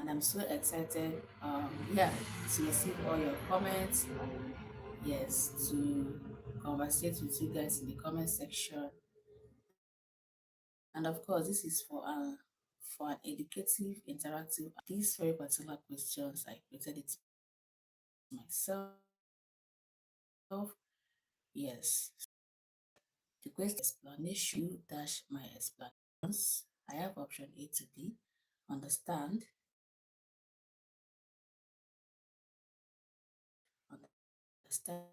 and I'm so excited, yeah, to receive all your comments. Yes, to conversate with you guys in the comment section. And of course, this is for an educative, interactive. These very particular questions, I created it myself. Yes, the question explanation dash my explanations. I have option A to D. Understand. Understand.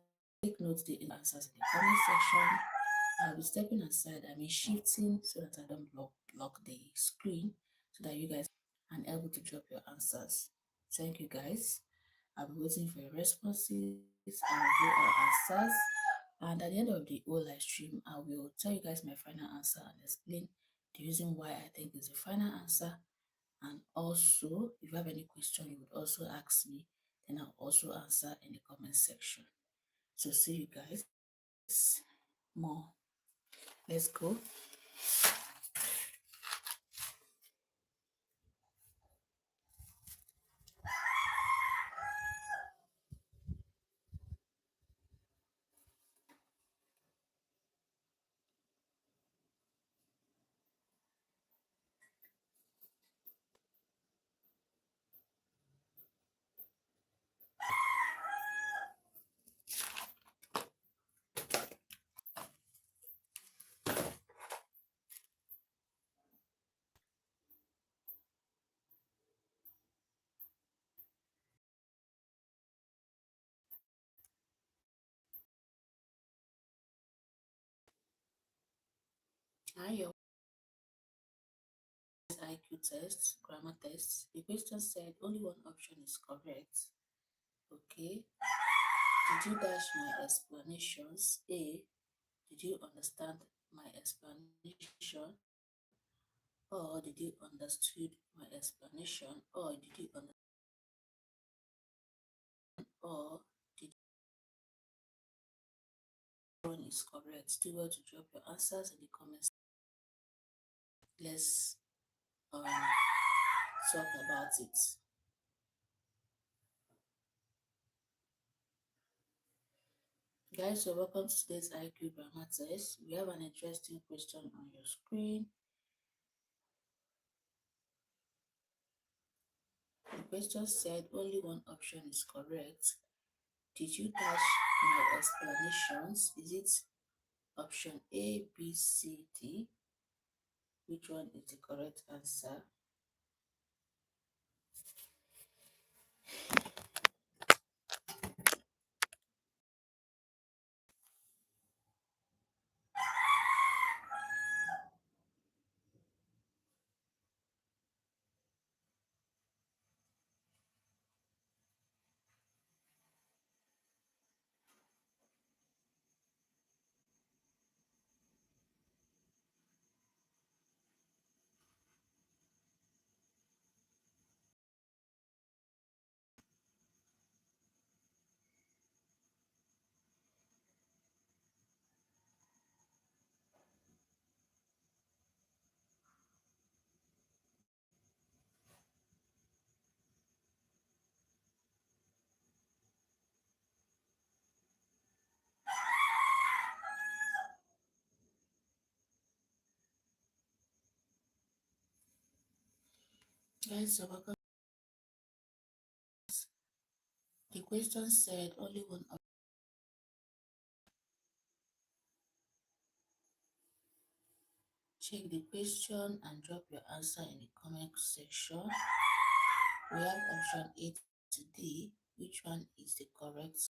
Take notes the answers in the comment section. I'll be stepping aside. I mean shifting so that I don't block the screen so that you guys are able to drop your answers. Thank you guys. I'll be waiting for your responses and review our answers. And at the end of the whole live stream, I will tell you guys my final answer and explain the reason why I think is the final answer. And also, if you have any question, you would also ask me, then I'll also answer in the comment section. So see you guys more. Let's go. Hi, your IQ test, grammar test. The question said only one option is correct. Okay. Did you dash my explanations? A. Did you understand my explanation? Or did you understood my explanation? Or did you understand? Or did one is correct? Do well to drop your answers in the comments. Let's talk about it. Guys, so welcome to today's IQ grammar test. We have an interesting question on your screen. The question said only one option is correct. Did you dash my explanations? Is it option A, B, C, D? Which one is the correct answer? Guys, so welcome. The question said only one option. Check the question and drop your answer in the comment section. We have option A to D. Which one is the correct?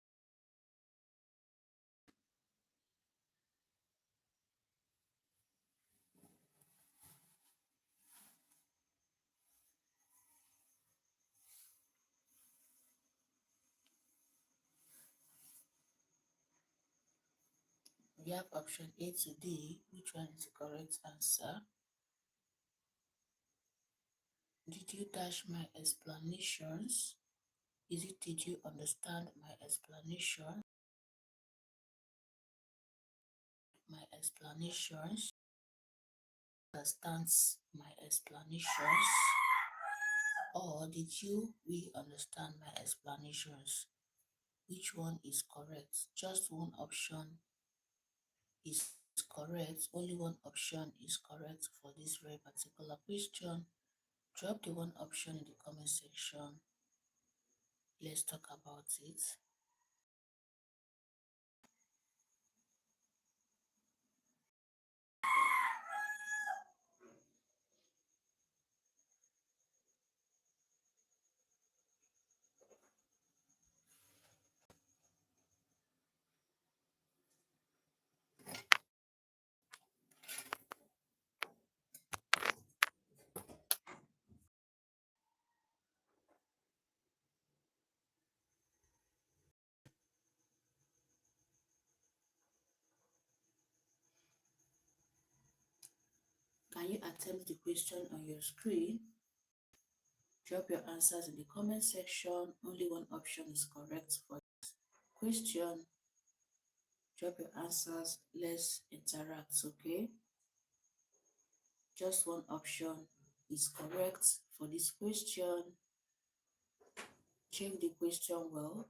We have option A to D. Which one is the correct answer? Did you dash my explanations? Is it did you understand my explanation? My explanations. Understands my explanations. Or did we understand my explanations? Which one is correct? Just one option is correct. Only one option is correct for this very particular question. Drop the one option in the comment section. Let's talk about it. Can you attempt the question on your screen? Drop your answers in the comment section. Only one option is correct for this question. Drop your answers. Let's interact, okay? Just one option is correct for this question. Check the question well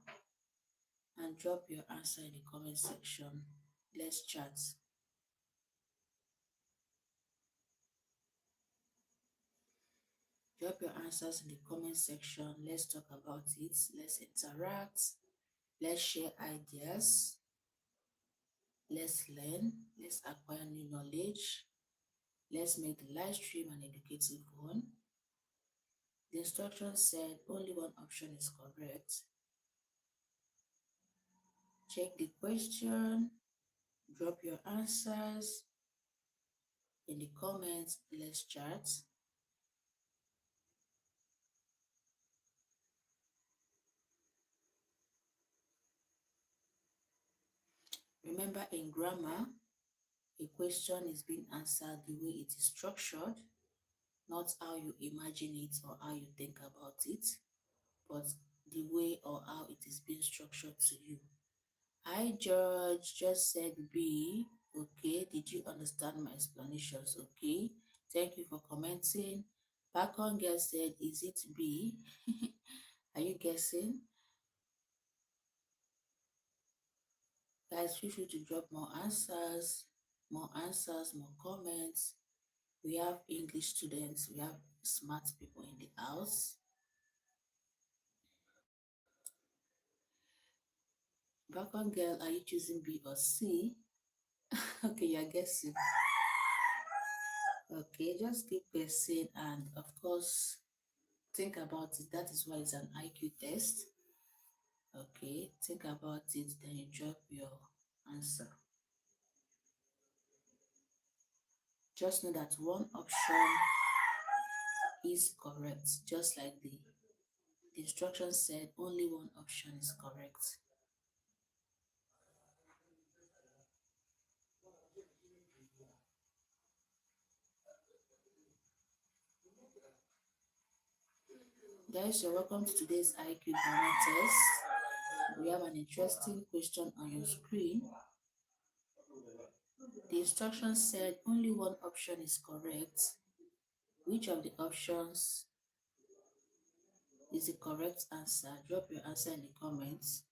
and drop your answer in the comment section. Let's chat. Drop your answers in the comment section. Let's talk about it. Let's interact. Let's share ideas. Let's learn. Let's acquire new knowledge. Let's make the live stream an educative one. The instructions said only one option is correct. Check the question. Drop your answers in the comments. Let's chat. Remember, in grammar, a question is being answered the way it is structured, not how you imagine it or how you think about it, but the way or how it is being structured to you. Hi, George, just said B. Okay, did you understand my explanations? Okay, thank you for commenting. Back on girl said, is it B? Are you guessing? Guys, feel free to drop more answers, more comments. We have English students, we have smart people in the house. Back on girl, are you choosing B or C? Okay, you're guessing. Okay, just keep guessing and of course think about it. That is why it's an IQ test. Okay, think about it, then you drop your answer. Just know that one option is correct, just like the instructions said, only one option is correct. Guys, you're welcome to today's IQ grammar test. We have an interesting question on your screen. The instructions said only one option is correct. Which of the options is the correct answer? Drop your answer in the comments.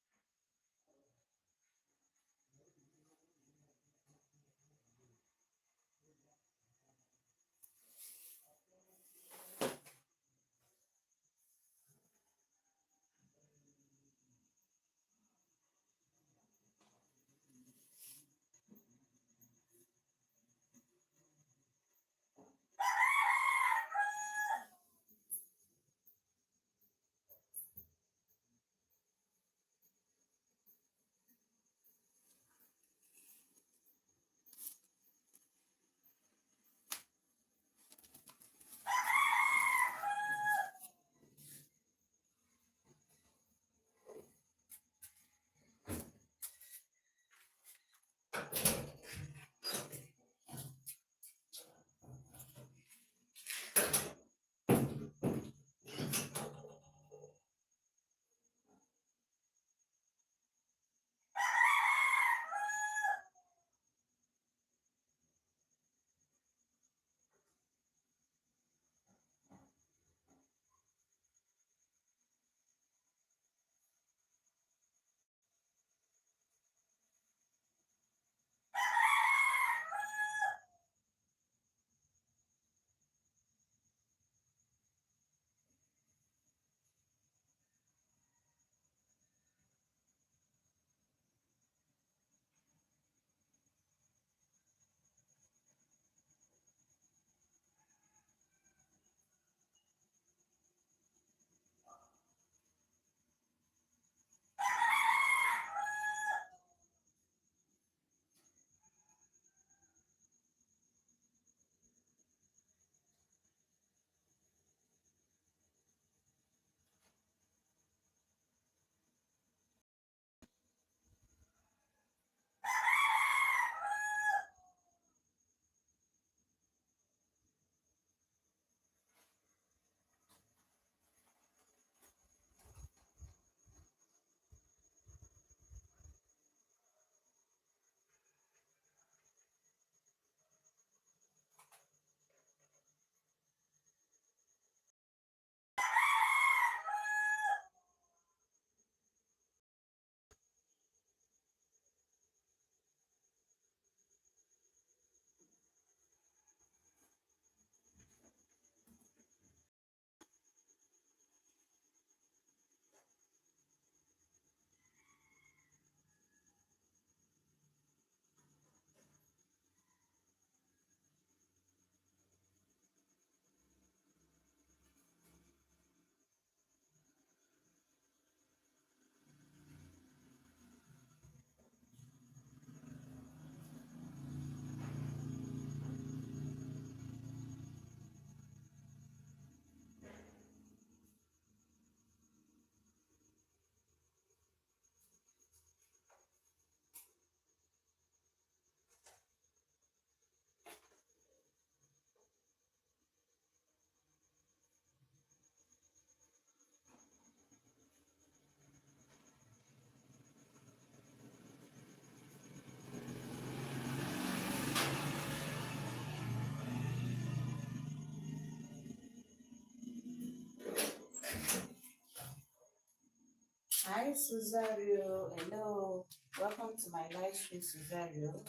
Hi, Cesario. Hello. Welcome to my live stream, Cesario.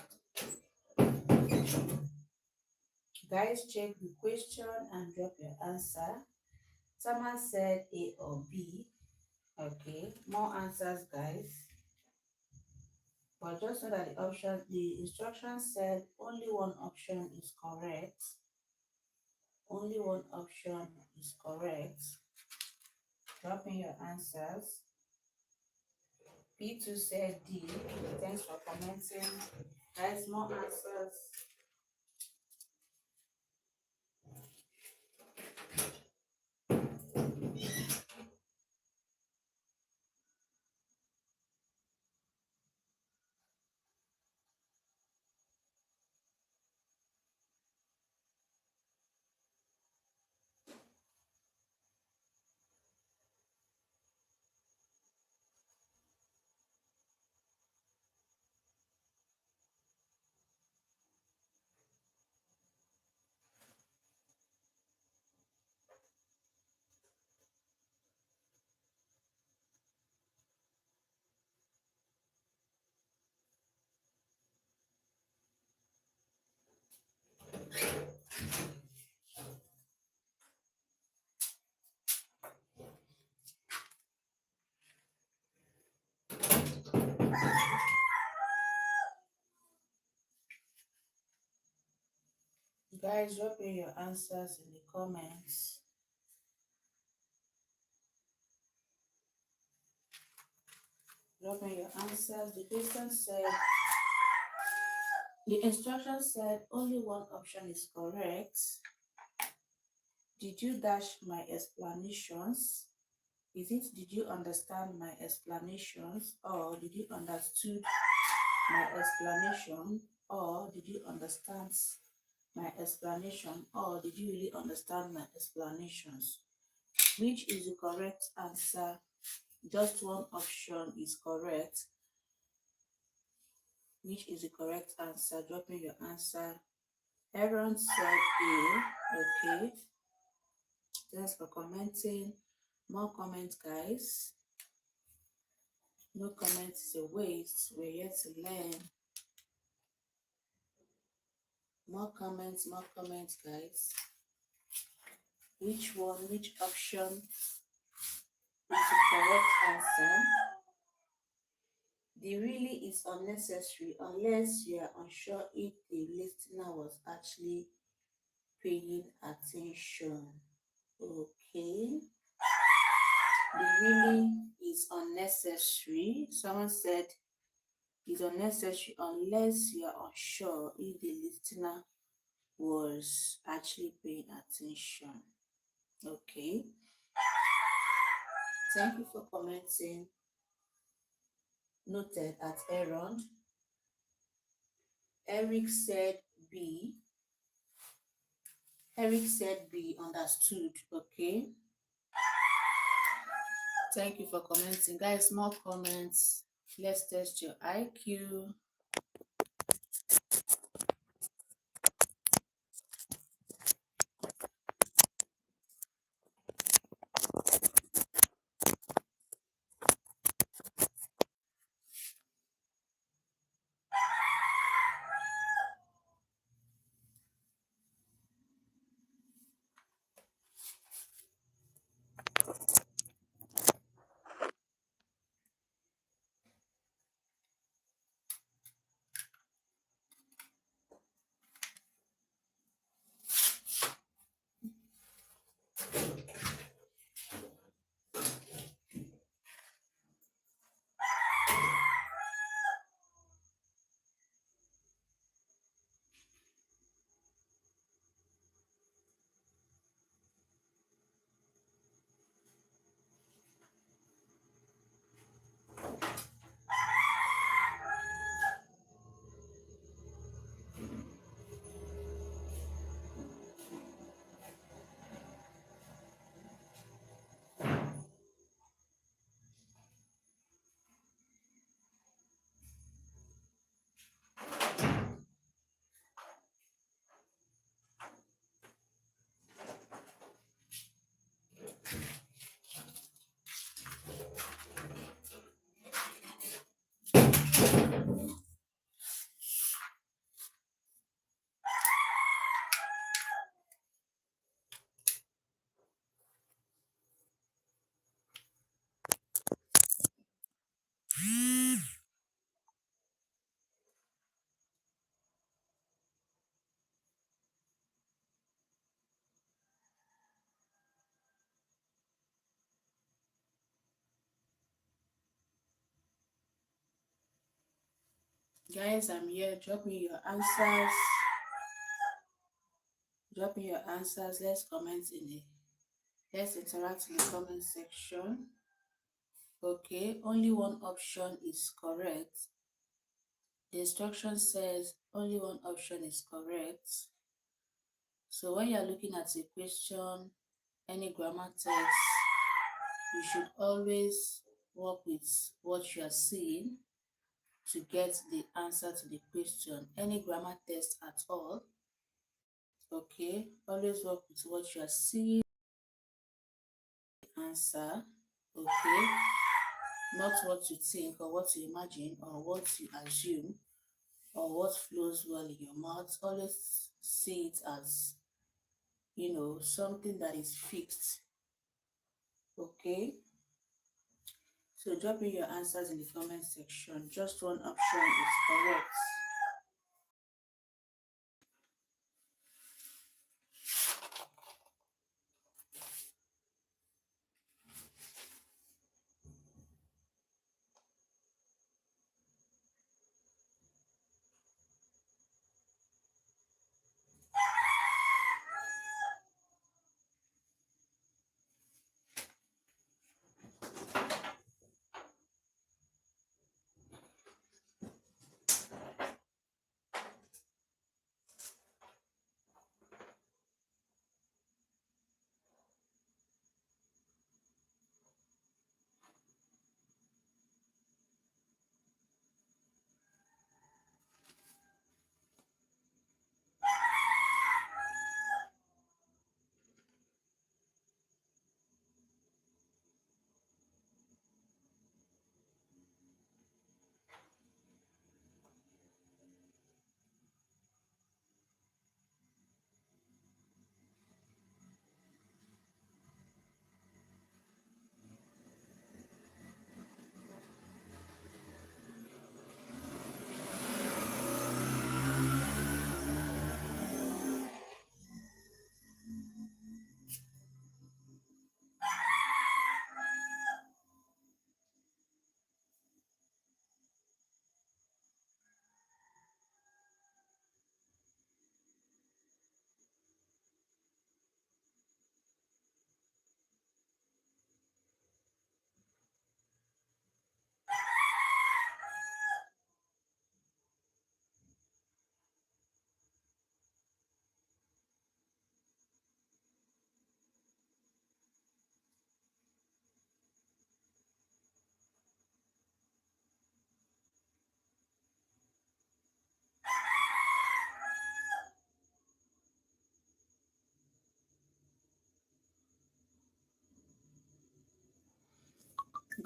Guys, check the question and drop your answer. Someone said A or B. Okay, more answers, guys. But just so that the instruction said only one option is correct. Only one option is correct. Drop in your answers. P2 said D. Thanks for commenting. Guys, more answers. Guys, drop in your answers in the comments. Drop in your answers. The instruction said only one option is correct. Did you dash my explanations? Is it did you understand my explanations, or did you understood my explanation, or did you understand my explanation, or did you really understand my explanations? Which is the correct answer? Just one option is correct. Which is the correct answer? Drop in your answer. Aaron said A. Okay. Thanks for commenting. More comments, guys. No comments is a waste. We're yet to learn. More comments, guys. Which option is the correct answer? The really is unnecessary unless you are unsure if the listener was actually paying attention. Okay. The really is unnecessary. Someone said it's unnecessary unless you are unsure if the listener was actually paying attention. Okay. Thank you for commenting. Noted at Aaron. Eric said B. Understood. Okay. Thank you for commenting. Guys, more comments. Let's test your IQ. Guys, I'm here. Drop me your answers. Drop me your answers. Let's comment in the let's interact in the comment section. Okay, only one option is correct. The instruction says only one option is correct. So when you're looking at a question, any grammar text, you should always work with what you are seeing to get the answer to the question. Any grammar test at all, okay, always work with what you are seeing, answer, okay, not what you think or what you imagine or what you assume or what flows well in your mouth. Always see it as, something that is fixed, okay. So drop in your answers in the comment section. Just one option is correct.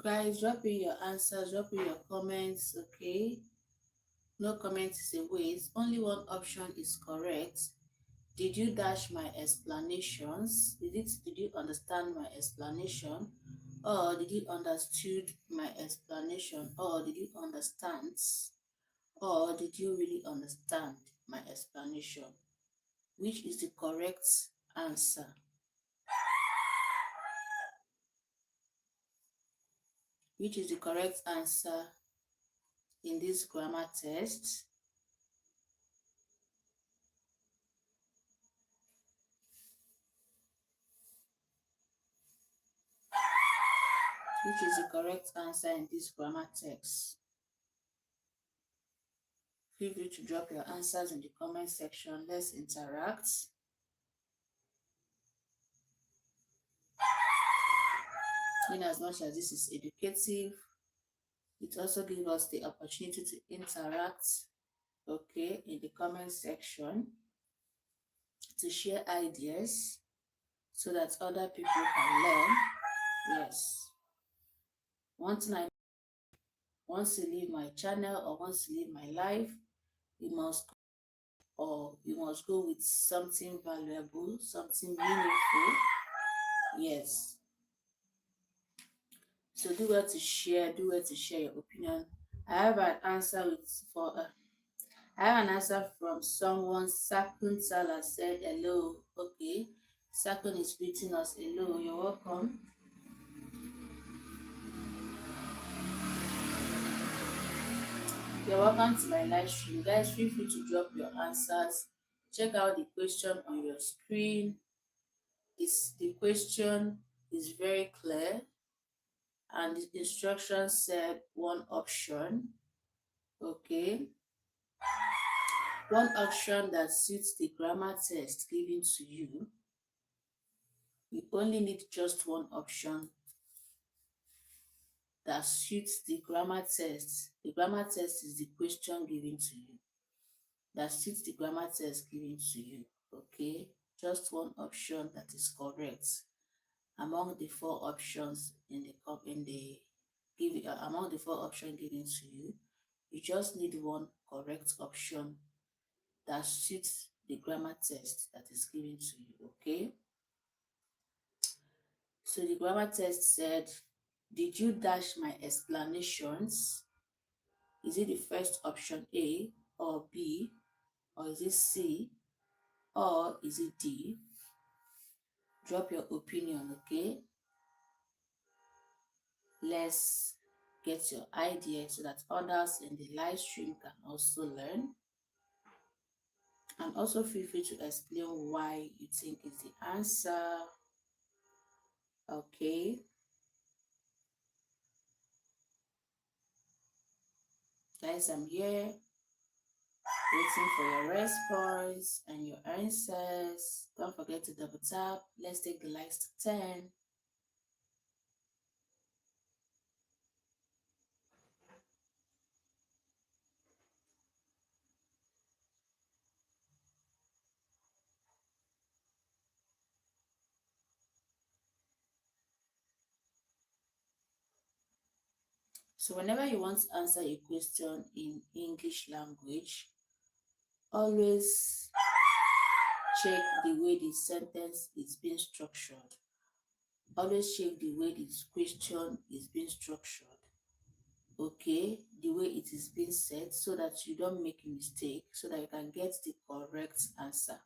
Guys, drop in your answers, drop in your comments, okay? No comment is a waste. Only one option is correct. Did you dash my explanations? Did you understand my explanation? Or did you understood my explanation? Or did you understand? Or did you really understand my explanation? Which is the correct answer? Which is the correct answer in this grammar test? Which is the correct answer in this grammar text? Feel free to drop your answers in the comment section. Let's interact. In as much as this is educative, it also gives us the opportunity to interact, okay, in the comment section, to share ideas so that other people can learn. Yes. One thing I once you leave my channel or once you leave my life, you must go with something valuable, something meaningful. Yes. So do well to share, your opinion. I have an answer I have an answer from someone. Sakun Sala said hello. Okay. Sakun is greeting us. Hello, you're welcome. You're welcome to my live stream. Guys, feel free to drop your answers. Check out the question on your screen. The question is very clear, and the instructions said one option. Okay. One option that suits the grammar test given to you. You only need just one option that suits the grammar test. The grammar test is the question given to you. That suits the grammar test given to you. Okay, just one option that is correct among the four options among the four options given to you. You just need one correct option that suits the grammar test that is given to you. Okay. So the grammar test said, did you dash my explanations? Is it the first option A or B, or is it C, or is it D? Drop your opinion, okay? Let's get your idea so that others in the live stream can also learn. And also feel free to explain why you think is the answer. Okay. Guys, I'm here waiting for your response and your answers. Don't forget to double tap. Let's take the likes to 10. So whenever you want to answer a question in English language, always check the way the sentence is being structured. Always check the way this question is being structured. Okay, the way it is being said, so that you don't make a mistake, so that you can get the correct answer.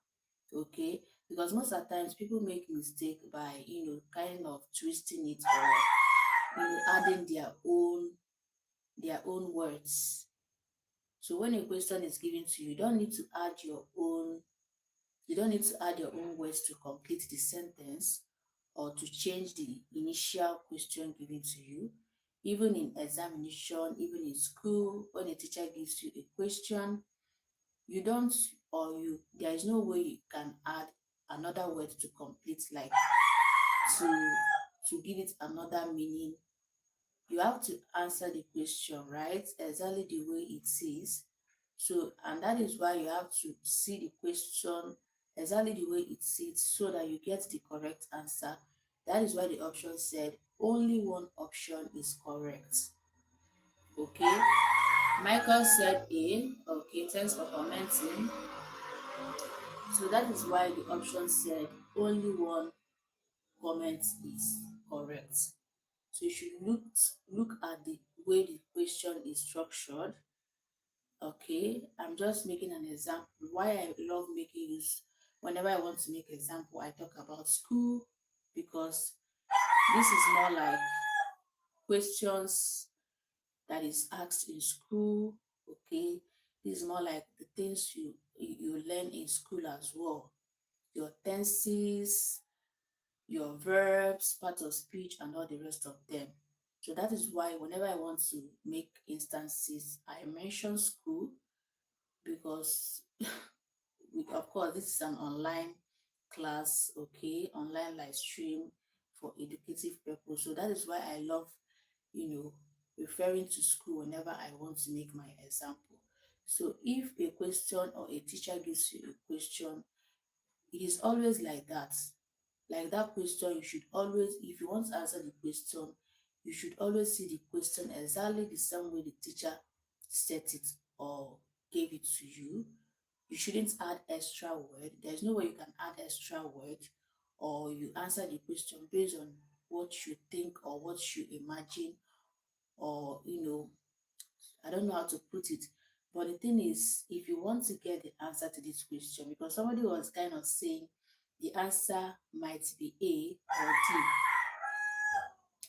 Okay, because most of the times people make mistake by kind of twisting it, or adding their own words. So when a question is given to you, you don't need to add your own words to complete the sentence or to change the initial question given to you. Even in examination, even in school, when a teacher gives you a question, you don't or you there is no way you can add another word to complete, like to give it another meaning. You have to answer the question right exactly the way it is. So, and that is why you have to see the question exactly the way it is, so that you get the correct answer. That is why the option said only one option is correct. Okay. Michael said A. Okay, thanks for commenting. So that is why the option said only one comment is correct. So you should look at the way the question is structured. Okay, I'm just making an example. Why I love making use, whenever I want to make example, I talk about school, because this is more like questions that is asked in school. Okay, this is more like the things you learn in school as well. Your tenses, your verbs, part of speech, and all the rest of them. So that is why whenever I want to make instances, I mention school, because of course this is an online class, okay, online live stream for educative purpose. So that is why I love referring to school whenever I want to make my example. So if a question or a teacher gives you a question, it is always like that. Like that question, you should always, if you want to answer the question, you should always see the question exactly the same way the teacher set it or gave it to you. You shouldn't add extra word. There's no way you can add extra word, or you answer the question based on what you think or what you imagine, or I don't know how to put it. But the thing is, if you want to get the answer to this question, because somebody was kind of saying the answer might be A or D,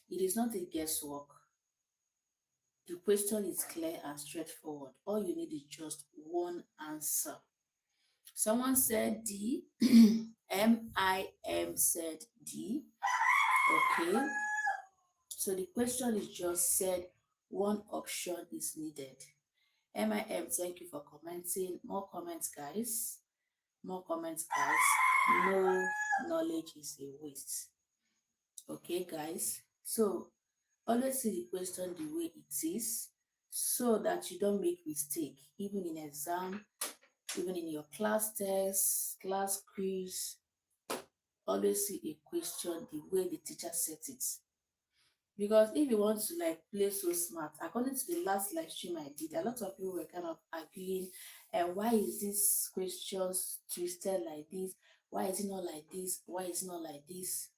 it is not a guesswork. The question is clear and straightforward. All you need is just one answer. Someone said D. MIM said D. Okay. So the question is just said one option is needed. MIM, thank you for commenting. More comments, guys. More comments, guys. No knowledge is a waste. Okay, guys. So always see the question the way it is so that you don't make mistake, even in exam, even in your class test, class quiz. Always see a question the way the teacher set it. Because if you want to like play so smart, according to the last live stream I did, a lot of people were kind of arguing, and why is this questions twisted like this? Why is it not like this? Why is it not like this?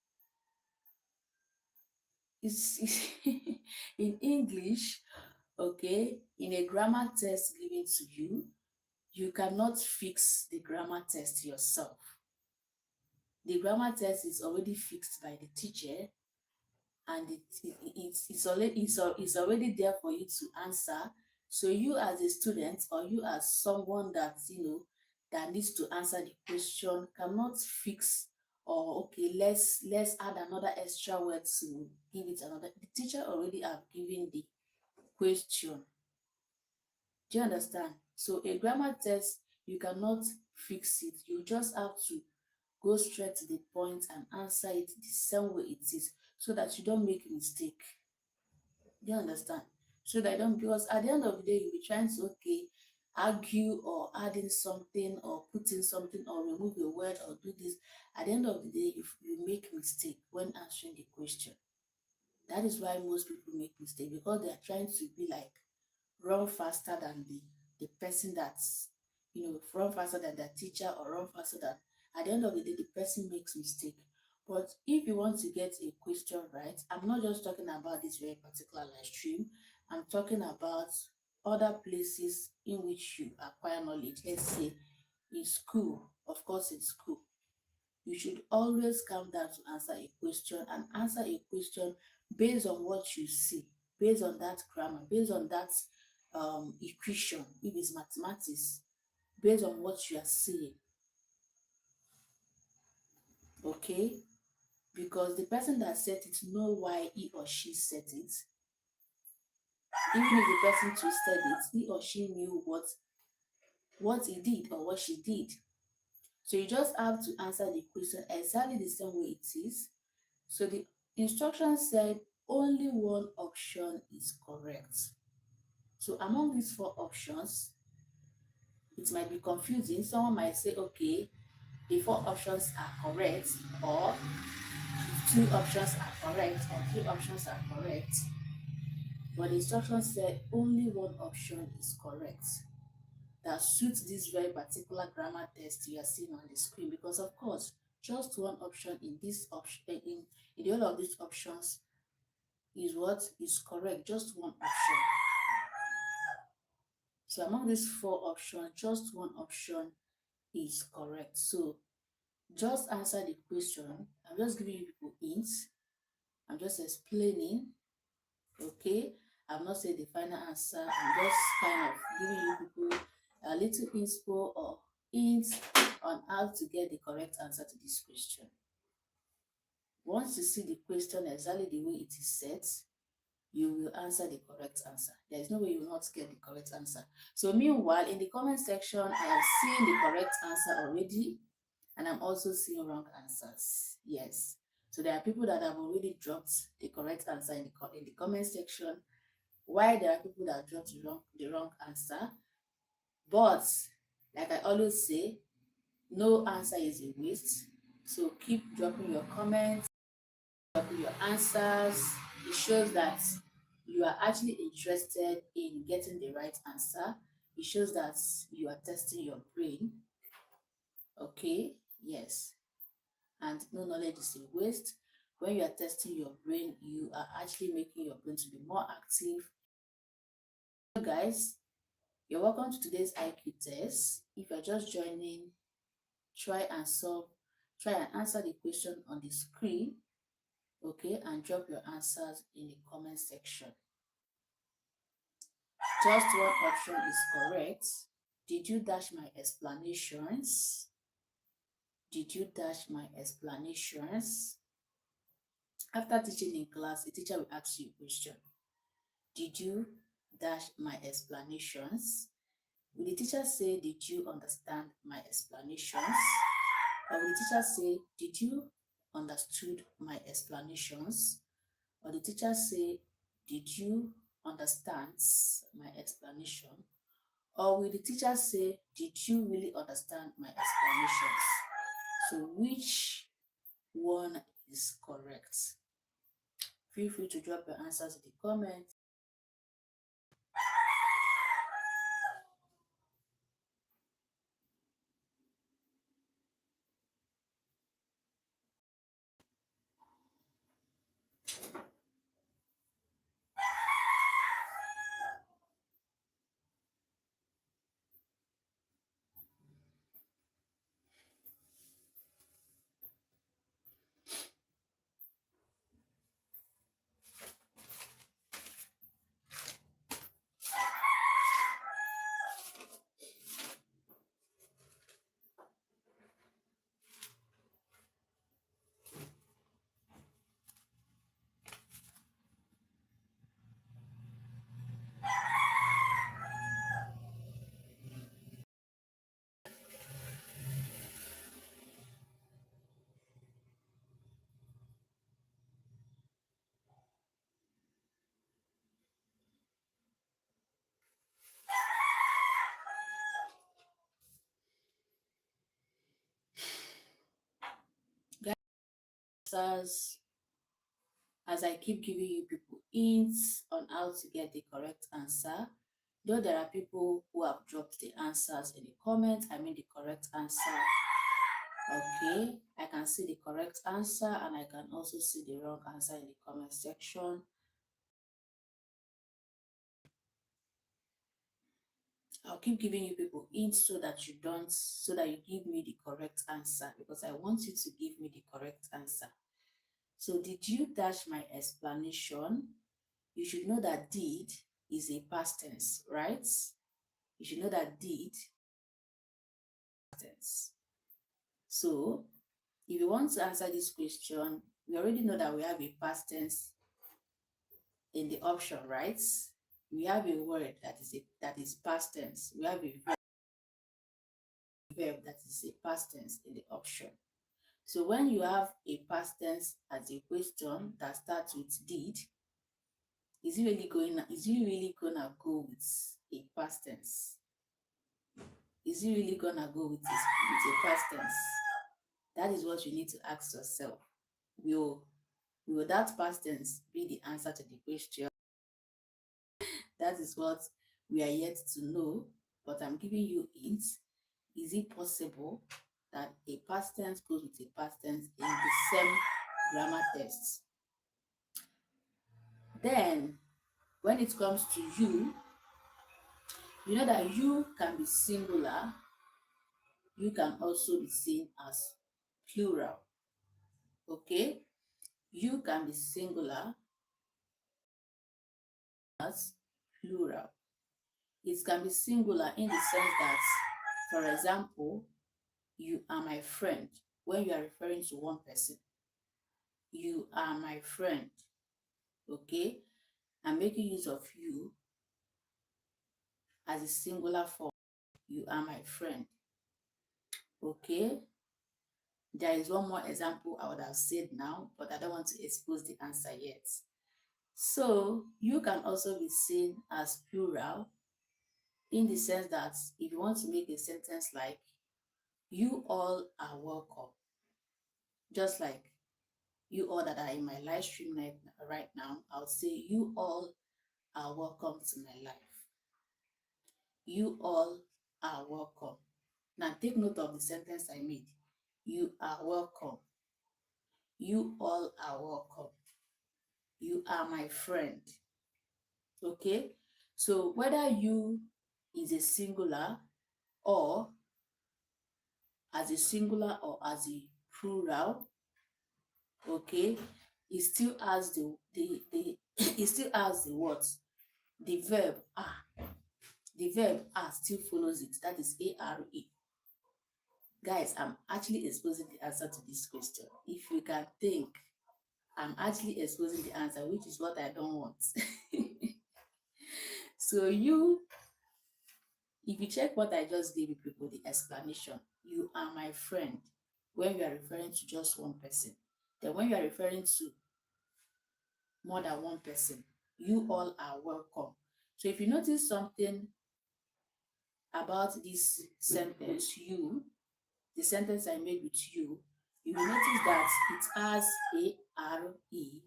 It's in English, okay, in a grammar test given to you, you cannot fix the grammar test yourself. The grammar test is already fixed by the teacher, and it's already there for you to answer. So you as a student, or you as someone that that needs to answer the question, cannot fix, or okay, let's add another extra word to give it another. The teacher already have given the question. Do you understand? So a grammar test, you cannot fix it. You just have to go straight to the point and answer it the same way it is, so that you don't make a mistake. Do you understand? So that I don't, because at the end of the day, you'll be trying to, okay, argue or add in something or put in something or remove a word or do this. At the end of the day, if you make mistake when answering the question, that is why most people make mistake, because they are trying to be like run faster than the person that's run faster than the teacher, or run faster than, at the end of the day the person makes mistake. But if you want to get a question right, I'm not just talking about this very particular live stream, I'm talking about other places in which you acquire knowledge. Let's say in school. Of course, in school you should always calm down to answer a question, and answer a question based on what you see, based on that grammar, based on that equation, if it's mathematics, based on what you are seeing. Okay, because the person that set it know why he or she set it. Even if the person twisted it, he or she knew what he did or what she did. So you just have to answer the question exactly the same way it is. So the instruction said only one option is correct. So among these four options, it might be confusing. Someone might say, okay, the four options are correct, or two options are correct, or three options are correct. But the instruction said only one option is correct that suits this very particular grammar test you are seeing on the screen. Because of course, just one option in this option, in the all of these options is what is correct, just one option. So among these four options, just one option is correct. So just answer the question. I'm just giving you people hints. I'm just explaining. Okay, I'm not saying the final answer. I'm just kind of giving you people a little inspo or hints on how to get the correct answer to this question. Once you see the question exactly the way it is set, you will answer the correct answer. There is no way you will not get the correct answer. So meanwhile, in the comment section, I am seeing the correct answer already, and I'm also seeing wrong answers. Yes. So there are people that have already dropped the correct answer in the comment section, while there are people that dropped the wrong answer. But like I always say, no answer is a waste. So keep dropping your comments, dropping your answers. It shows that you are actually interested in getting the right answer. It shows that you are testing your brain. Okay, yes. And no knowledge is a waste. When you are testing your brain, you are actually making your brain to be more active. So guys, you're welcome to today's IQ test. If you're just joining, try and answer the question on the screen, okay, and drop your answers in the comment section. Just one option is correct. Did you dash my explanations? Did you dash my explanations? After teaching in class, a teacher will ask you a question. Did you dash my explanations? Will the teacher say, did you understand my explanations? Or will the teacher say, did you understood my explanations? Or the teacher say, did you understand my explanation? Or will the teacher say, did you really understand my explanations? So which one is correct? Feel free to drop your answers in the comments. Guys, as I keep giving you people hints on how to get the correct answer, though there are people who have dropped the answers in the comments, I mean the correct answer. Okay, I can see the correct answer and I can also see the wrong answer in the comment section. I'll keep giving you people hints so that you give me the correct answer, because I want you to give me the correct answer. So did you dash my explanation? You should know that did is a past tense, right? You should know that did is past tense. So if you want to answer this question, we already know that we have a past tense in the option, right? We have a word that is past tense. We have a verb that is a past tense in the option. So when you have a past tense as a question that starts with did, is it really gonna go with a past tense? Is it really gonna go with a past tense? That is what you need to ask yourself. Will that past tense be the answer to the question? That is what we are yet to know, but I'm giving you hints. Is it possible that a past tense goes with a past tense in the same grammar test? Then, when it comes to you, you know that you can be singular, you can also be seen as plural. Okay? You can be singular as plural. It can be singular in the sense that, for example, you are my friend. When you are referring to one person, you are my friend. Okay? I'm making use of you as a singular form. You are my friend. Okay? There is one more example I would have said now, but I don't want to expose the answer yet. So you can also be seen as plural in the sense that if you want to make a sentence like, you all are welcome, just like you all that are in my live stream right now, I'll say you all are welcome to my life. You all are welcome. Now take note of the sentence I made. You are welcome. You all are welcome. You are my friend. Okay? So whether you is a singular or as a singular or as a plural, okay, it still has the it still has the what? the verb are, the verb are still follows it. That is are. Guys, I'm actually exposing the answer to this question. If you can think, I'm actually exposing the answer, which is what I don't want. So if you check what I just gave you people, the explanation, you are my friend, when you are referring to just one person. Then when you are referring to more than one person, you all are welcome. So if you notice something about this sentence, the sentence I made with you will notice that it has a R E.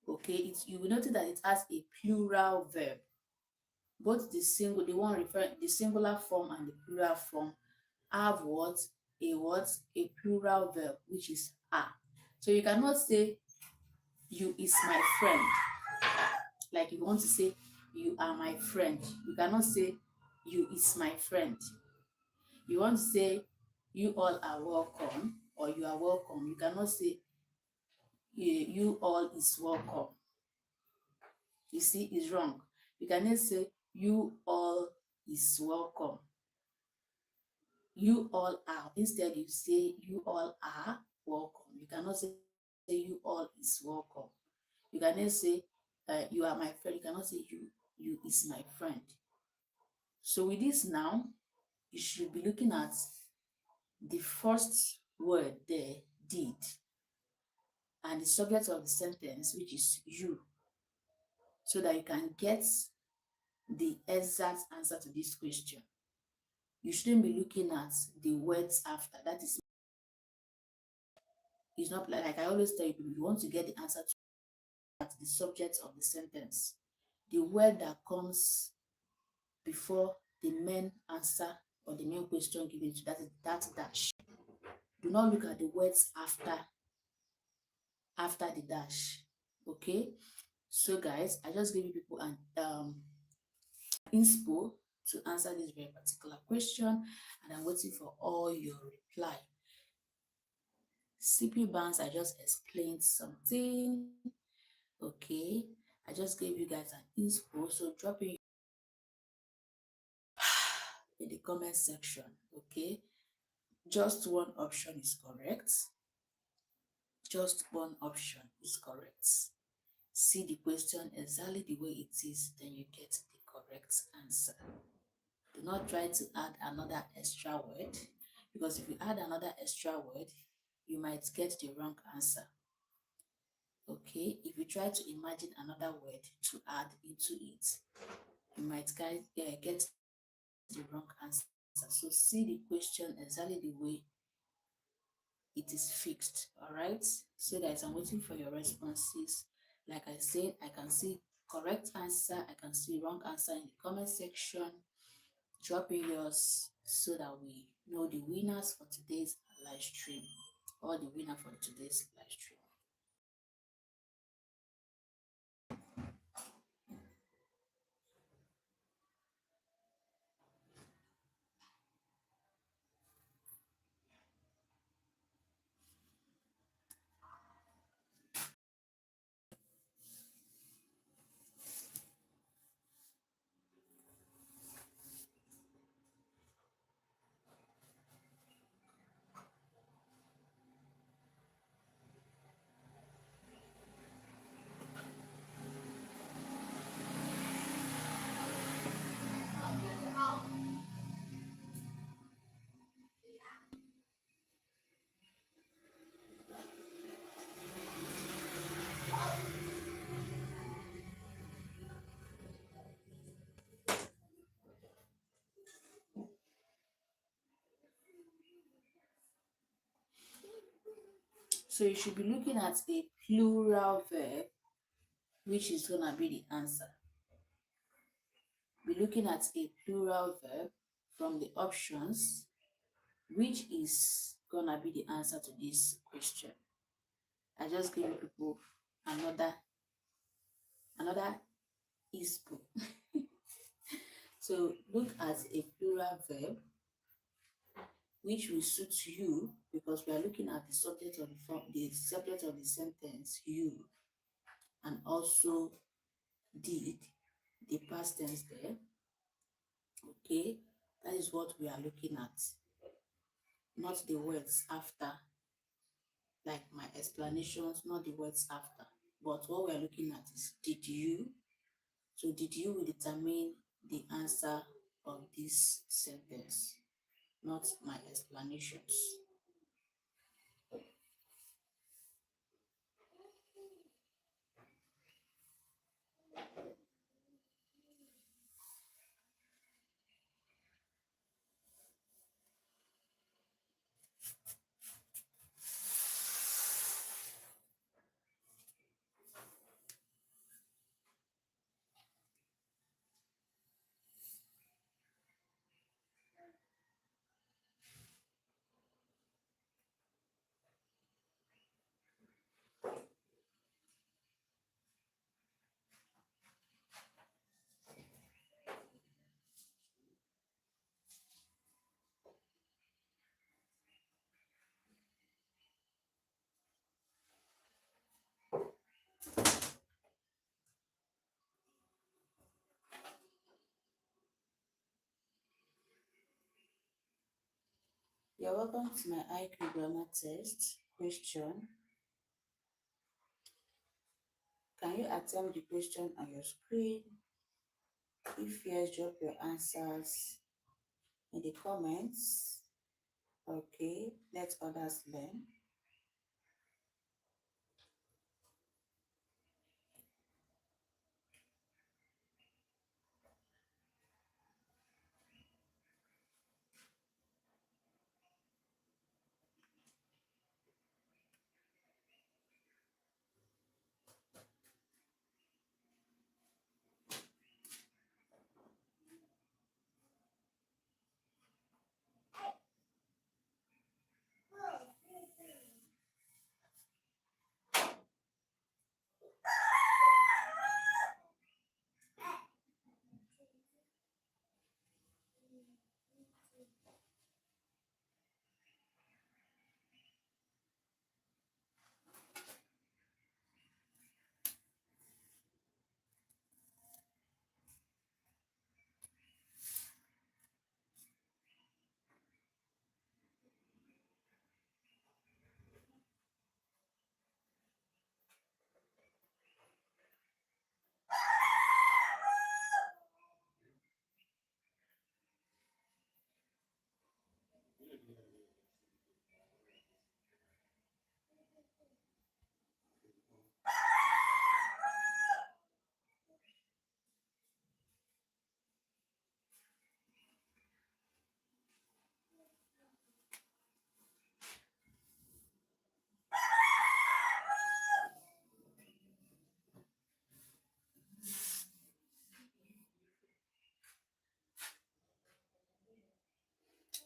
Okay, you will notice that it has a plural verb. Both the singular form and the plural form have a plural verb, which is are. So you cannot say you is my friend. Like you want to say you are my friend. You cannot say you is my friend. You want to say you all are welcome or you are welcome. You cannot say you all is welcome. You see, it's wrong. You cannot say you all is welcome. You all are. Instead, you say you all are welcome. You cannot say you all is welcome. You cannot say you are my friend. You cannot say you is my friend. So with this now, you should be looking at the first word there, did, and the subject of the sentence, which is you, so that you can get the exact answer to this question. You shouldn't be looking at the words after. That is, it's not like I always tell you, you want to get the answer to the subject of the sentence. The word that comes before the main answer or the main question given to that is that dash. Do not look at the words after the dash. Okay, so guys, I just gave you people an inspo to answer this very particular question, and I'm waiting for all your reply. CP bands, I just explained something. Okay, I just gave you guys an inspo, so drop in the comment section. Okay, just one option is correct. Just one option is correct. See the question exactly the way it is, then you get the correct answer. Do not try to add another extra word, because if you add another extra word, you might get the wrong answer. Okay, if you try to imagine another word to add into it, you might get the wrong answer. So see the question exactly the way it is fixed. All right, so guys, I'm waiting for your responses. Like I said, I can see correct answer, I can see wrong answer in the comment section. Drop in yours so that we know the winners for today's live stream, or the winner for today's live stream. So you should be looking at a plural verb, which is gonna be the answer. Be looking at a plural verb from the options, which is gonna be the answer to this question. I just gave people another ISPO. So look at a plural verb which will suit you, because we are looking at the subject of the subject of the sentence, you, and also did, the past tense there. Okay, that is what we are looking at, not the words after, like my explanations, not the words after. But what we are looking at is did you. So did you will determine the answer of this sentence, not my explanations. You're welcome to my IQ grammar test question. Can you attempt the question on your screen? If yes, drop your answers in the comments. Okay, let others learn.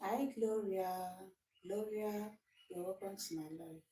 Hi, Gloria. Gloria, you're welcome to my life.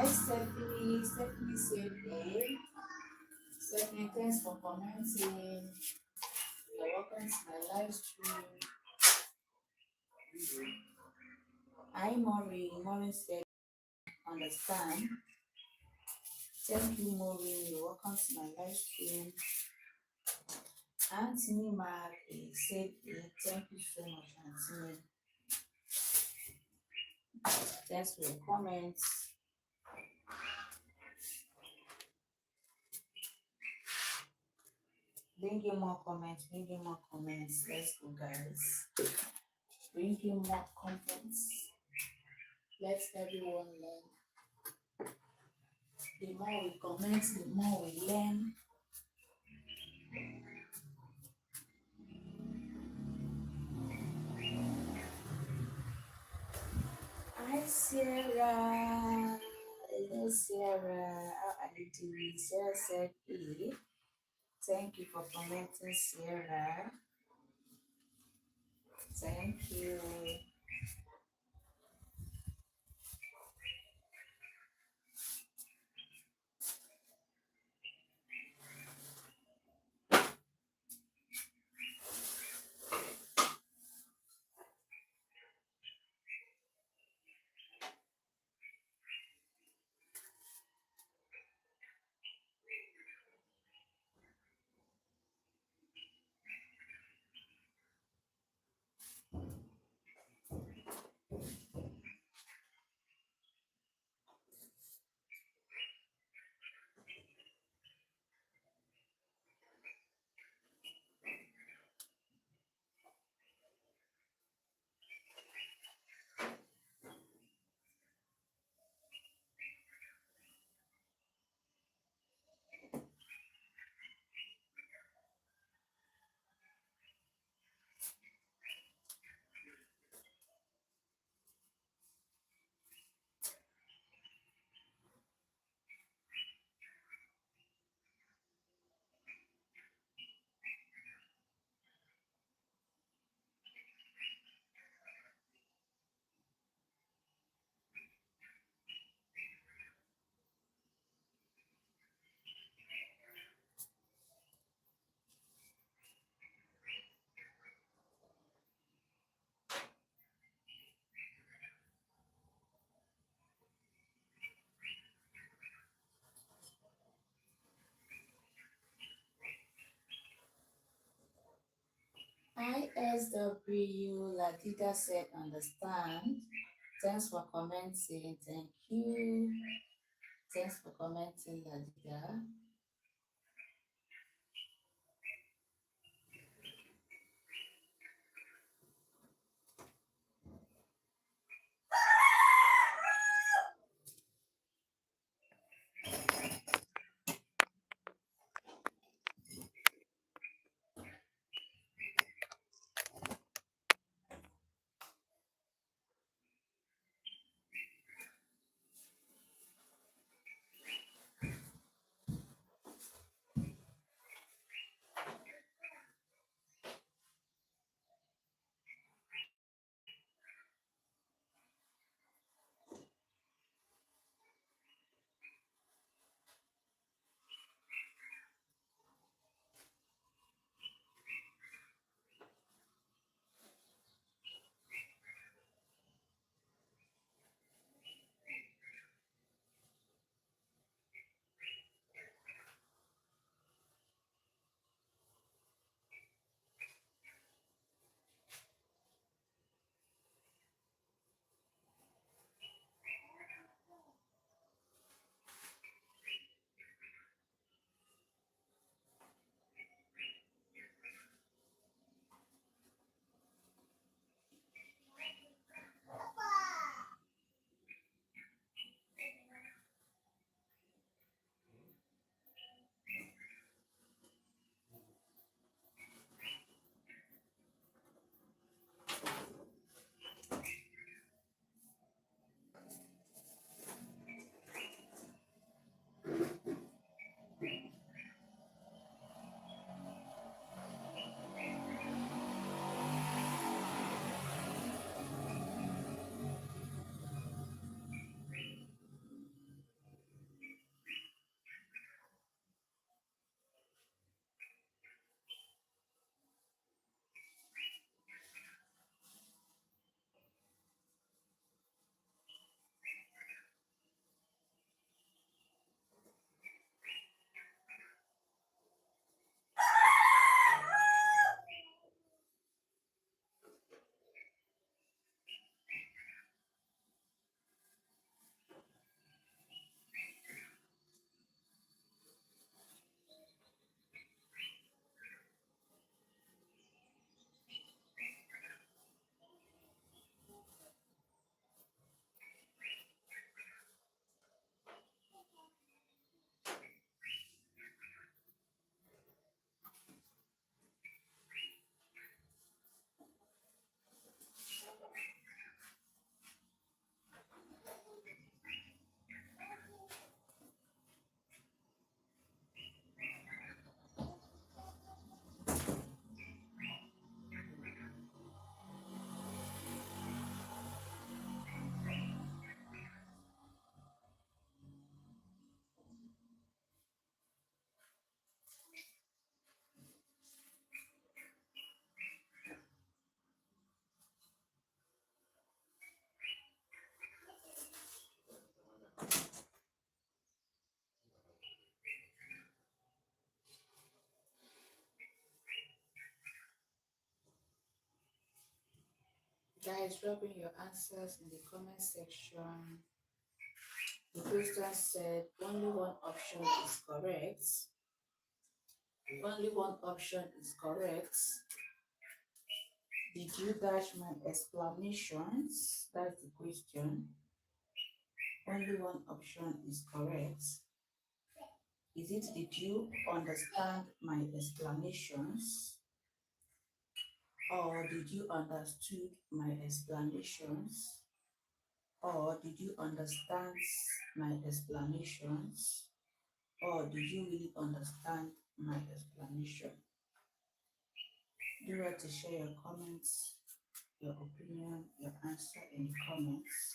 Hi, Stephanie. Stephanie said, hey. Stephanie, thanks for commenting. You're welcome to my live stream. Hi, Maureen. Maureen said, understand. Thank you, Maureen. You're welcome to my live stream. Anthony Mark said, thank you so much, Anthony. Thanks for your comments. Bring in more comments, bring in more comments. Let's go, guys. Bring in more comments. Let everyone learn. The more we comment, the more we learn. Hi, Sarah. Hello, Sarah. How are you doing? Sarah said, hey. Thank you for commenting, Sarah. Thank you. ISW, Ladida said, understand. Thanks for commenting. Thank you. Thanks for commenting, Ladida. Guys, dropping your answers in the comment section. The question said only one option is correct. Only one option is correct. Did you dash my explanations? That's the question. Only one option is correct. Is it did you understand my explanations? Or did you understood my explanations? Or did you understand my explanations? Or did you really understand my explanation? Do you want to share your comments, your opinion, your answer in the comments?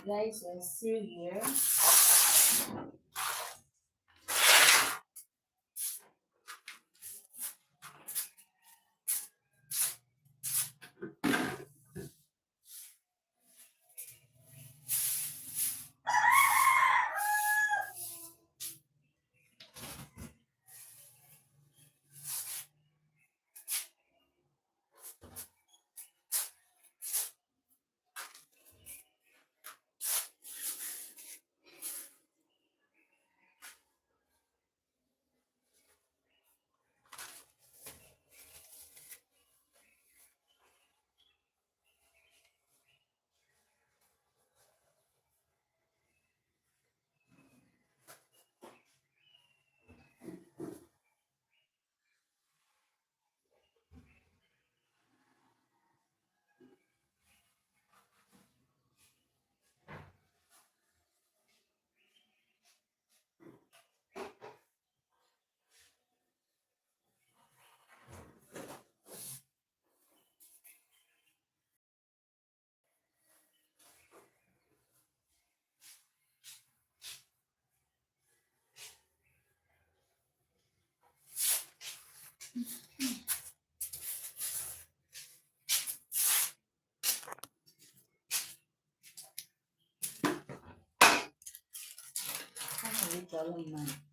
Guys, we're still here.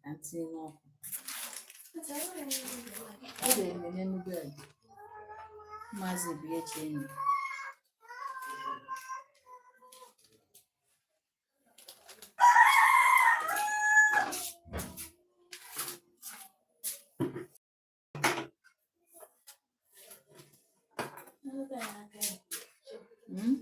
Auntie no. Good evening, good. Mazi be a chain. Hmm?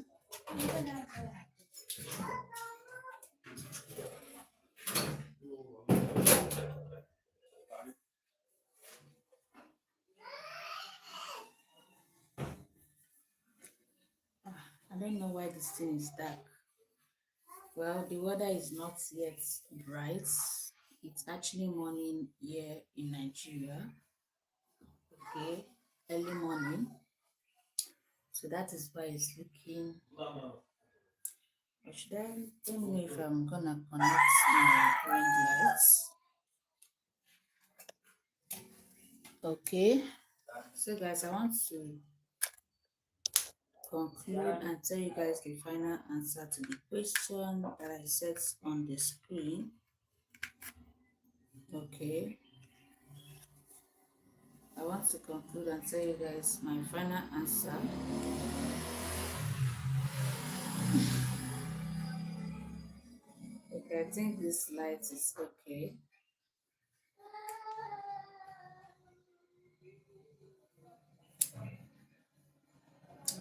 I don't know why this thing is dark. Well, the weather is not yet bright. It's actually morning here in Nigeria. Okay, early morning. So that is why it's looking. Or should I let me know if I'm gonna connect my ring lights? Okay. So guys, I want to conclude and tell you guys the final answer to the question that I set on the screen. Okay. I want to conclude and tell you guys my final answer. Okay, I think this light is okay.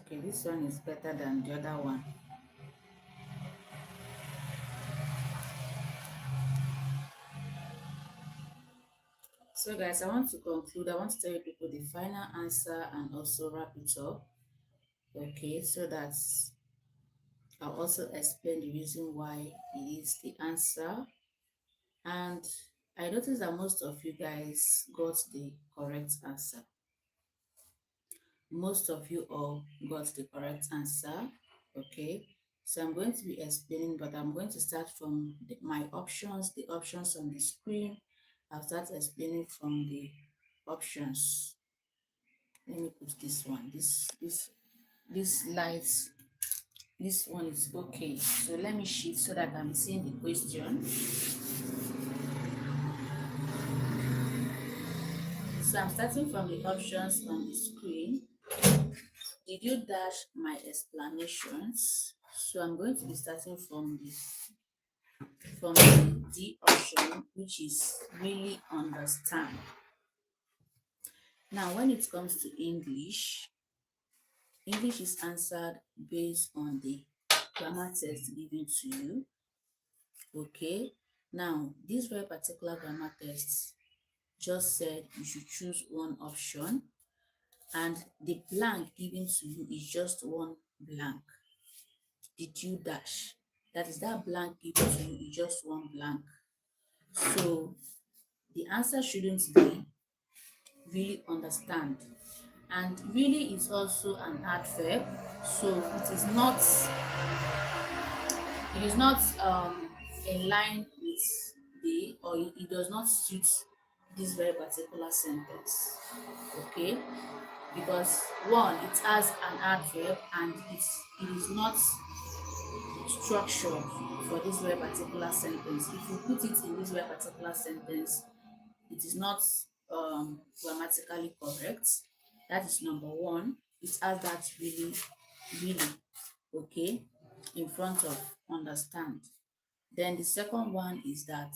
Okay, this one is better than the other one. So guys, I want to conclude. I want to tell you people the final answer and also wrap it up. Okay, so that I'll also explain the reason why it is the answer. And I noticed that most of you guys got the correct answer. Most of you all got the correct answer. Okay, so I'm going to be explaining, but I'm going to start from my options, the options on the screen. I'll start explaining from the options. Let me put this one. This lights. This one is okay. So let me shift so that I'm seeing the question. So I'm starting from the options on the screen. Did you dash my explanations? So I'm going to be starting from the D option, which is really understand. Now, when it comes to English, English is answered based on the grammar test given to you. Okay. Now, this very particular grammar test just said you should choose one option, and the blank given to you is just one blank. Did you dash? That is, that blank given to you is just one blank. So the answer shouldn't be really understand. And really is also an adverb. So it is not It is not in line with the, or it does not suit this very particular sentence. Okay, because one, it has an adverb and it is not structured for this very particular sentence. If you put it in this very particular sentence, it is not grammatically correct. That is number one. It has that really, really, okay, in front of understand. Then the second one is that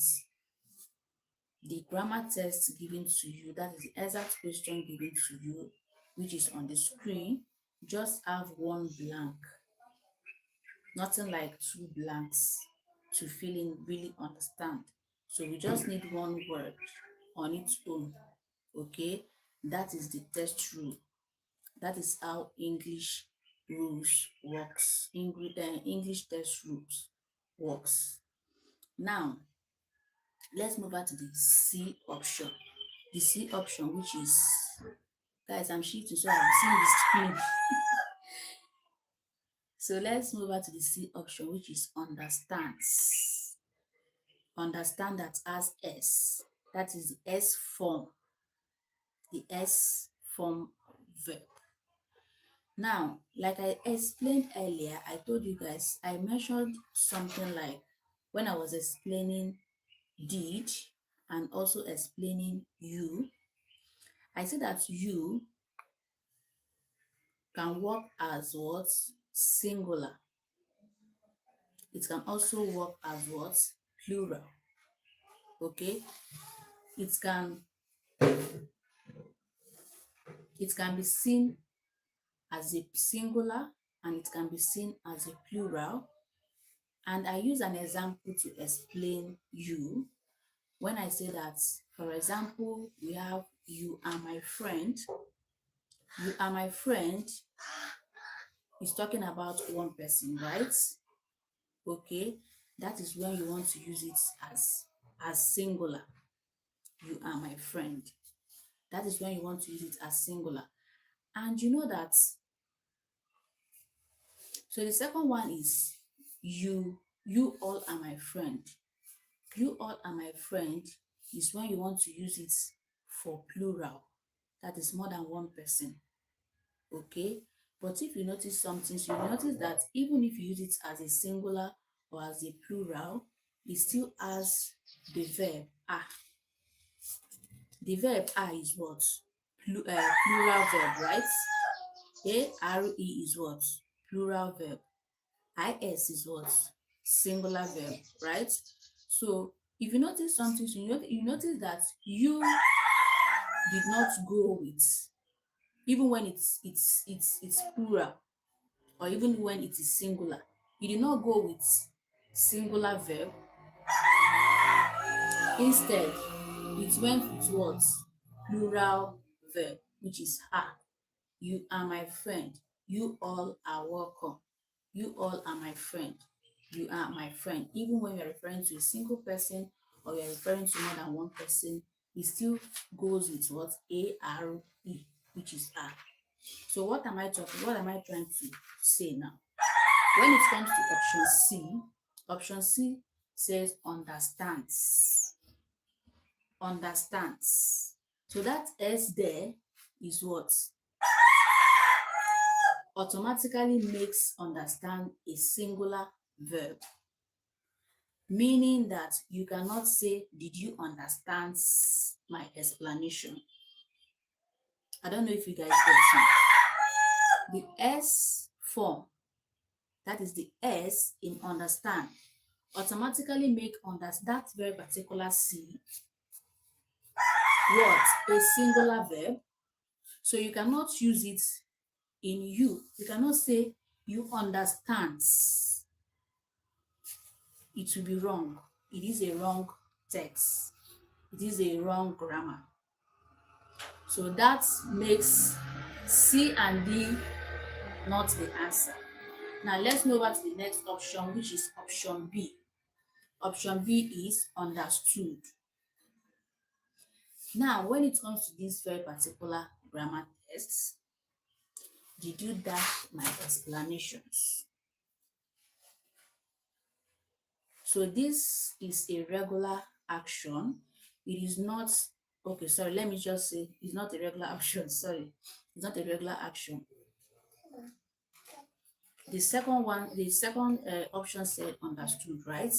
the grammar test given to you, that is the exact question given to you, which is on the screen, just have one blank, nothing like two blanks to fill in really understand. So we just need one word on its own. Okay, that is the test rule. That is how English rules works. English test rules works. Now let's move on to the C option. The C option, which is, guys, I'm shifting so I'm seeing the screen. So let's move on to the C option, which is understands. Understand that has S. That is the S form. The S form verb. Now, like I explained earlier, I told you guys, I mentioned something like when I was explaining did and also explaining you, I said that you can work as what? Singular. It can also work as what? Plural. Okay? It can it can be seen as a singular and it can be seen as a plural. And I use an example to explain you. When I say that, for example, we have you are my friend. You are my friend is talking about one person, right? Okay, that is when you want to use it as singular. You are my friend. That is when you want to use it as singular. And you know that. So the second one is you all are my friend. You all are my friend is when you want to use it for plural. That is more than one person. Okay, but if you notice something, so you notice that even if you use it as a singular or as a plural, it still has the verb are. The verb are is what? Plural verb, right? A-R-E is what? Plural verb. I-S is what? Singular verb, right? So if you notice something, so you notice that you did not go with, even when it's plural, or even when it is singular, you did not go with singular verb. Instead, it went with what? Plural verb, which is are. You are my friend. You all are welcome. You all are my friend. You are my friend. Even when you're referring to a single person or you're referring to more than one person, it still goes with what? A-R-E, which is are. So what am I talking? What am I trying to say now? When it comes to option C says understands. Understands. So that S there is what? Automatically makes understand a singular verb, meaning that you cannot say, did you understand my explanation? I don't know if you guys get me. The S form, that is the S in understand, automatically make understand that very particular C what? A singular verb. So you cannot use it in you. You cannot say you understand. It will be wrong. It is a wrong text. It is a wrong grammar. So that makes C and D not the answer. Now let's move on to the next option, which is option B. Option B is understood. Now, when it comes to this very particular grammar test, did you dash my explanations? So this is a regular action. It is not, okay, sorry, let me just say it's not a regular action. Sorry, it's not a regular action. The second option said understood, right?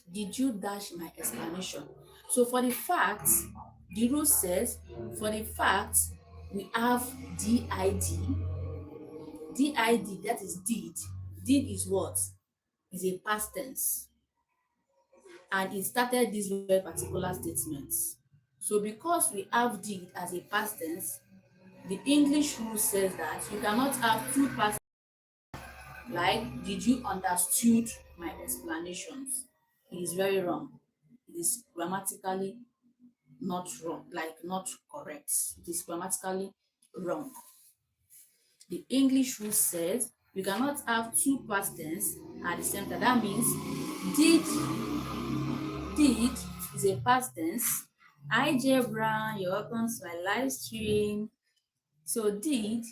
Did you dash my explanation? So for the facts, the rule says for the facts, we have did. Did, that is did. Did is what? Is a past tense. And it started this very particular statement. So because we have did as a past tense, the English rule says that you cannot have two past, like did you understood my explanations? It is very wrong. It is grammatically not wrong, like not correct. It is grammatically wrong. The English rule says you cannot have two past tense at the same time. That means did did is a past tense. Hi J Brown, you're welcome to my live stream. So did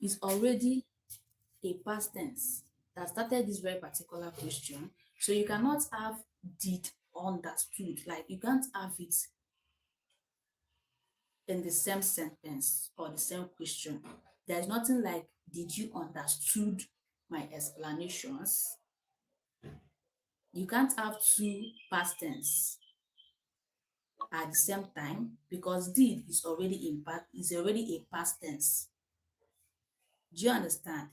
is already a past tense that started this very particular question. So you cannot have did understood. Like you can't have it in the same sentence or the same question. There's nothing like did you understood my explanations? You can't have two past tense at the same time because did is already a past tense. Do you understand?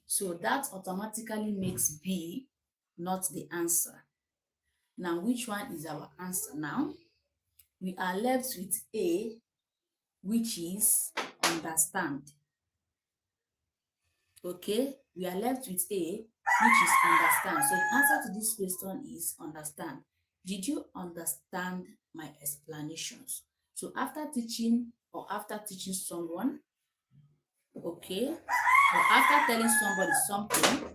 So that automatically makes B not the answer. Now, which one is our answer now? We are left with A, which is understand. Okay, we are left with A, which is understand. So the answer to this question is understand. Did you understand my explanations? So after teaching someone, okay, or after telling somebody something,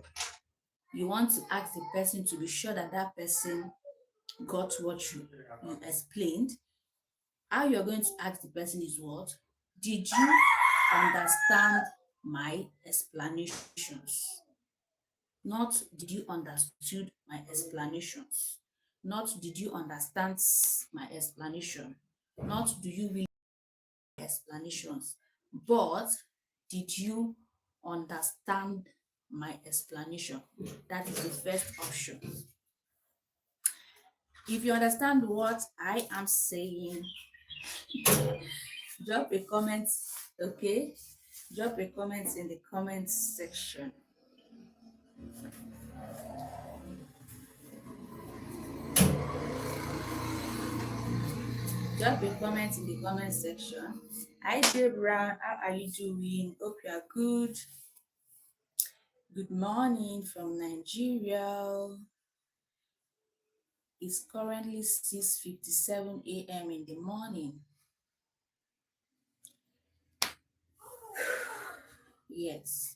you want to ask the person to be sure that that person got what you explained. How you're going to ask the person is what? Did you understand my explanations? Not did you understood my explanations? Not did you understand my explanation? Not do you really explanations? But did you understand my explanation? That is the first option. If you understand what I am saying, drop a comment, okay? Drop a comment in the comment section. Drop a comment in the comment section. Hi, Jay Brown. How are you doing? Hope you are good. Good morning from Nigeria. It's currently 6:57 a.m. in the morning. Yes.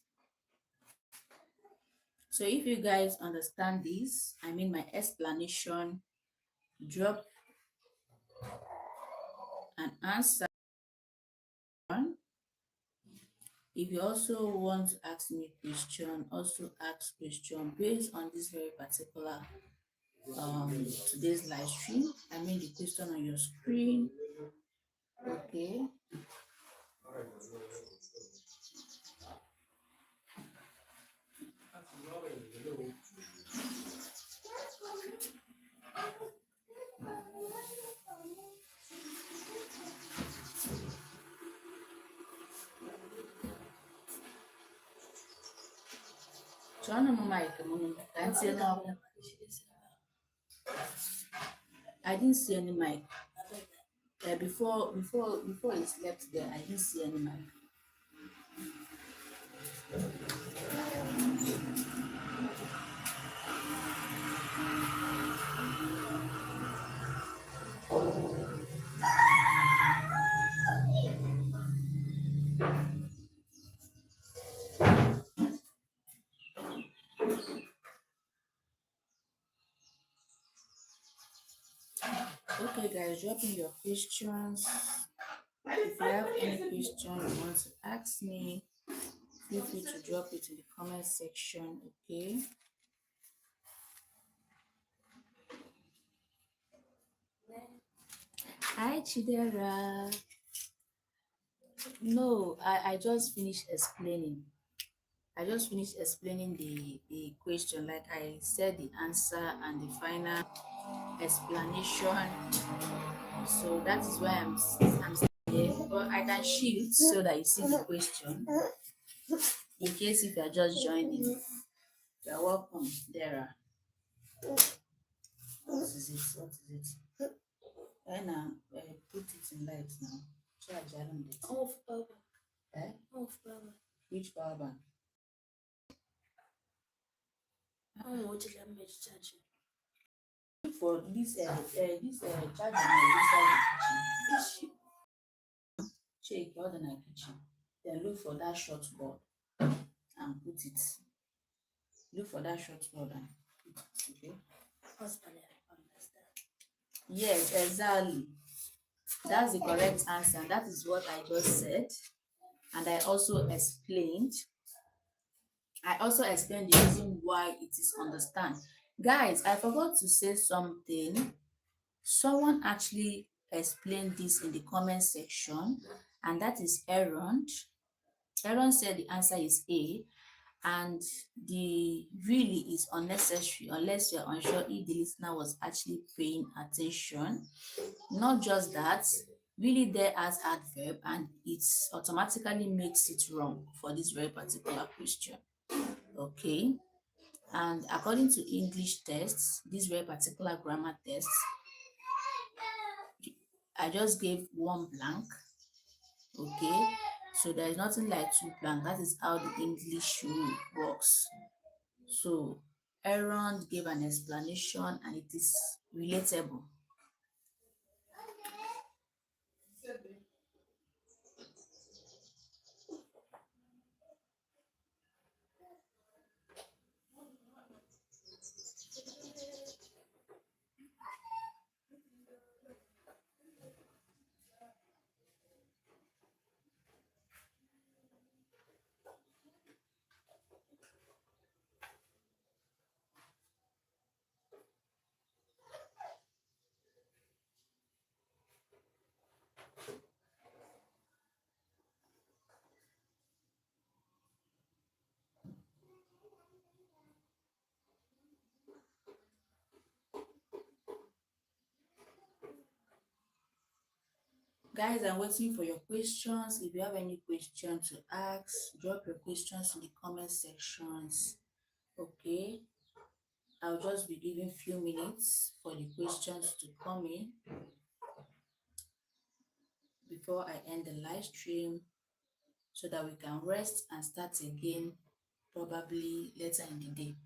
So if you guys understand this, I mean my explanation, drop an answer. If you also want to ask me question, also ask question based on this very particular today's live stream. I mean the question on your screen. Okay. Turn on my mic. Can't see no. I didn't see any mic. Before he slept there, I didn't see any mic. Okay, guys, drop in your questions. If you have any question you want to ask me, feel free to drop it in the comment section. Okay. Hi, Chidera. No, I just finished explaining. I just finished explaining the question. Like I said, the answer and the final explanation. So that is why I'm still here. But I can shift so that you see the question. In case if you are just joining, you are welcome. There. What is it? What is it? And put it in light now. Charge around it. Off power. Eh? Off power. Which power bank? What is the charge? For this charger inside the kitchen. Check all the kitchen. Then look for that short board and put it. Look for that short board and put it. Okay. Husband, I understand. Yes, exactly. That's the correct answer. That is what I just said. And I also explained the reason why it is understand. Guys, I forgot to say something. Someone actually explained this in the comment section, and that is Aaron. Aaron said the answer is A, and the really is unnecessary unless you're unsure if the listener was actually paying attention. Not just that, really there as adverb, and it automatically makes it wrong for this very particular question. Okay. And according to English tests, this very particular grammar test, I just gave one blank. Okay. So there is nothing like two blank. That is how the English rule works. So Aaron gave an explanation and it is relatable. Guys, I'm waiting for your questions. If you have any question to ask, drop your questions in the comment sections. Okay. I'll just be giving few minutes for the questions to come in before I end the live stream so that we can rest and start again probably later in the day.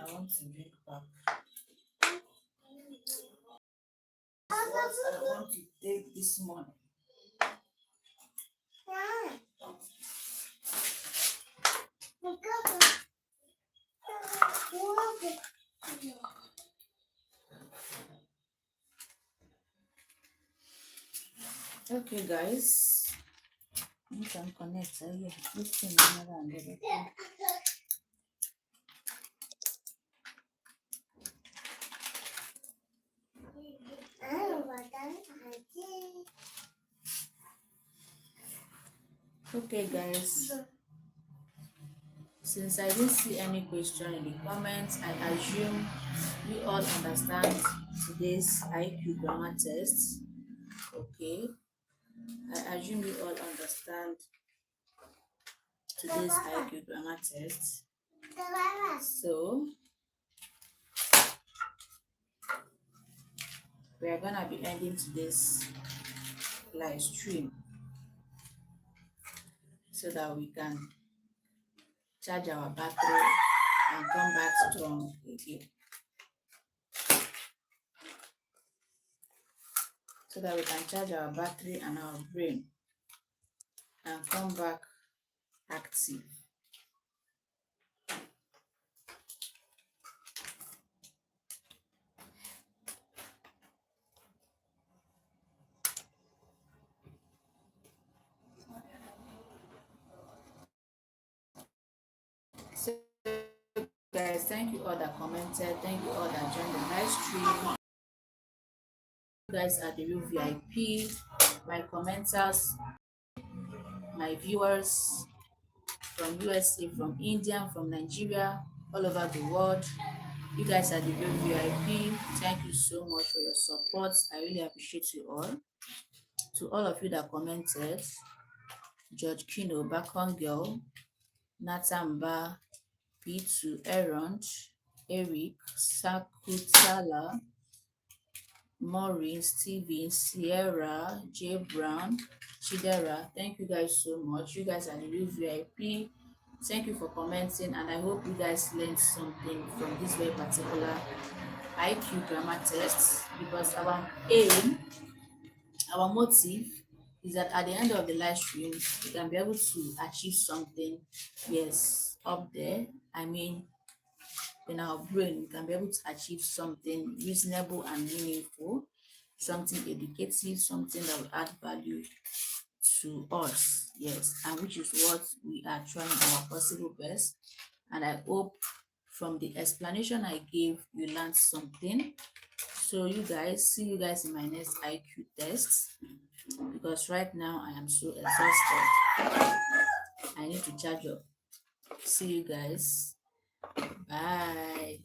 I want to drink back. What I want to take this morning. Okay, guys, you can connect. Yeah, this thing another and the other thing. Okay, guys, since I didn't see any question in the comments, I assume you all understand today's IQ grammar test. Okay, I assume you all understand today's IQ grammar test. So we are gonna be ending today's live stream so that we can charge our battery and come back strong again. So that we can charge our battery and our brain and come back active. So guys, thank you all that commented, thank you all that joined the live stream. You guys are the real VIP, my commenters, my viewers from USA, from India, from Nigeria, all over the world. You guys are the real VIP. Thank you so much for your support. I really appreciate you all. To all of you that commented, George Kino, Bakon Girl, Natamba, P2, Errant, Eric, Sakutala, Maureen, Steven, Sierra, J. Brown, Chidera. Thank you guys so much. You guys are the real VIP. Thank you for commenting, and I hope you guys learned something from this very particular IQ grammar test, because our aim, our motive is that at the end of the live stream, you can be able to achieve something, yes, up there. I mean, in our brain, we can be able to achieve something reasonable and meaningful, something educative, something that will add value to us, yes, and which is what we are trying our possible best. And I hope from the explanation I gave, you learned something. So you guys, see you guys in my next IQ test, because right now I am so exhausted. I need to charge up. See you guys. Bye.